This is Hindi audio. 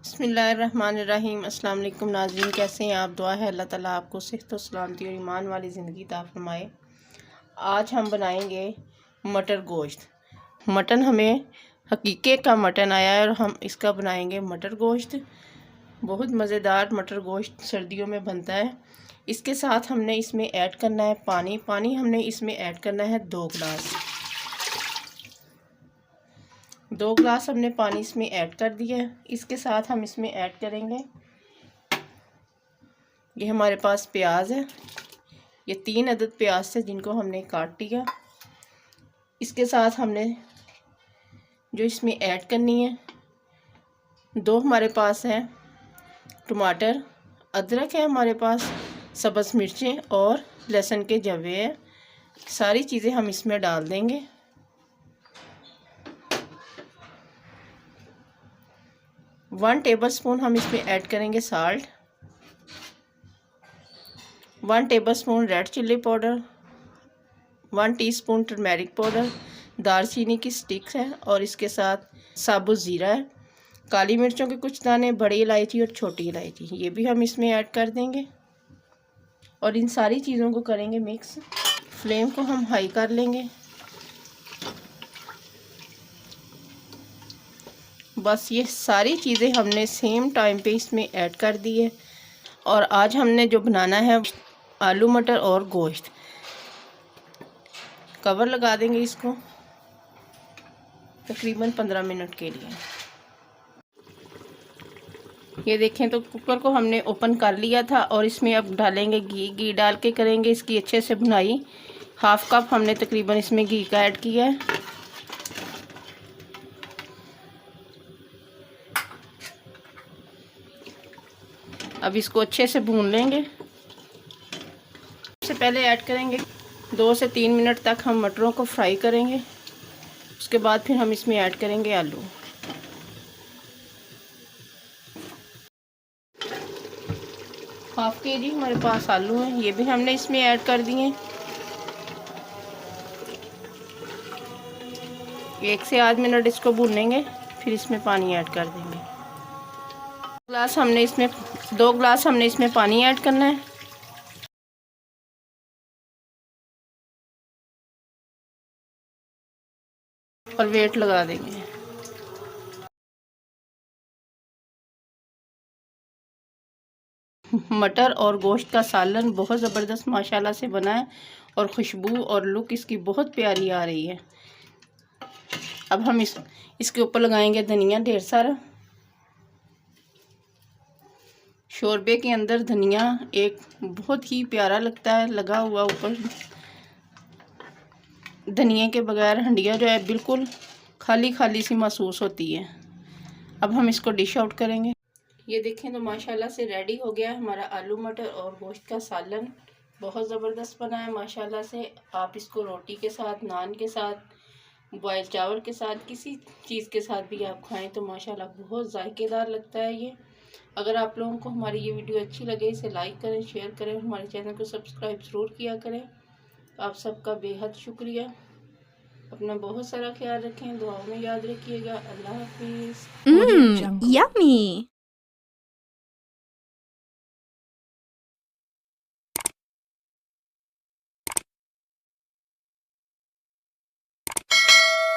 बिस्मिल्लाहिर्रहमानिर्रहीम। अस्सलाम वालेकुम नाज़रीन, कैसे हैं आप? दुआ है अल्लाह ताला आपको सेहत और सलामती और ईमान वाली ज़िंदगी अता फरमाए। आज हम बनाएंगे मटर गोश्त। मटन हमें हकीके का मटन आया है और हम इसका बनाएंगे मटर गोश्त। बहुत मज़ेदार मटर गोश्त सर्दियों में बनता है। इसके साथ हमने इसमें ऐड करना है पानी हमने इसमें ऐड करना है 2 गिलास। 2 गिलास हमने पानी इसमें ऐड कर दिया है। इसके साथ हम इसमें ऐड करेंगे, ये हमारे पास प्याज है, ये 3 अदद प्याज थे जिनको हमने काट लिया। इसके साथ हमने जो इसमें ऐड करनी है, 2 हमारे पास है टमाटर, अदरक है हमारे पास, सब्ज़ मिर्चें और लहसुन के जवे हैं। सारी चीज़ें हम इसमें डाल देंगे। 1 टेबलस्पून हम इसमें ऐड करेंगे salt, 1 tablespoon red chilli powder, 1 teaspoon turmeric powder, दालचीनी की स्टिक्स है और इसके साथ साबुत ज़ीरा है, काली मिर्चों के कुछ दाने, बड़ी इलायची और छोटी इलायची, ये भी हम इसमें ऐड कर देंगे और इन सारी चीज़ों को करेंगे मिक्स। फ्लेम को हम हाई कर लेंगे। बस ये सारी चीज़ें हमने सेम टाइम पे इसमें ऐड कर दी है। और आज हमने जो बनाना है आलू मटर और गोश्त। कवर लगा देंगे इसको तकरीबन 15 मिनट के लिए। ये देखें तो कुकर को हमने ओपन कर लिया था और इसमें अब डालेंगे घी डाल के करेंगे इसकी अच्छे से भुनाई। 1/2 कप हमने तकरीबन इसमें घी का ऐड किया है। अब इसको अच्छे से भून लेंगे। सबसे पहले ऐड करेंगे 2 से 3 मिनट तक हम मटरों को फ्राई करेंगे। उसके बाद फिर हम इसमें ऐड करेंगे आलू। हाफ के जी हमारे पास आलू हैं, ये भी हमने इसमें ऐड कर दिए। 1 से आध मिनट इसको भूनेंगे, फिर इसमें पानी ऐड कर देंगे। 2 गिलास हमने इसमें पानी ऐड करना है और वेट लगा देंगे। मटर और गोश्त का सालन बहुत ज़बरदस्त माशाल्लाह से बना है और खुशबू और लुक इसकी बहुत प्यारी आ रही है। अब हम इसके ऊपर लगाएंगे धनिया ढेर सारा। शोरबे के अंदर धनिया एक बहुत ही प्यारा लगता है लगा हुआ ऊपर। धनिया के बगैर हंडिया जो है बिल्कुल खाली खाली सी महसूस होती है। अब हम इसको डिश आउट करेंगे। ये देखें तो माशाल्लाह से रेडी हो गया हमारा आलू मटर और गोश्त का सालन। बहुत ज़बरदस्त बना है माशाल्लाह से। आप इसको रोटी के साथ, नान के साथ, बॉयल चावल के साथ, किसी चीज़ के साथ भी आप खाएं तो माशाल्लाह बहुत जायकेदार लगता है ये। अगर आप लोगों को हमारी ये वीडियो अच्छी लगे इसे लाइक करें, शेयर करें, हमारे चैनल को सब्सक्राइब ज़रूर किया करें। आप सबका बेहद शुक्रिया। अपना बहुत सारा ख्याल रखें, दुआओं में याद रखिएगा। अल्लाह हाफिज़। Yummy!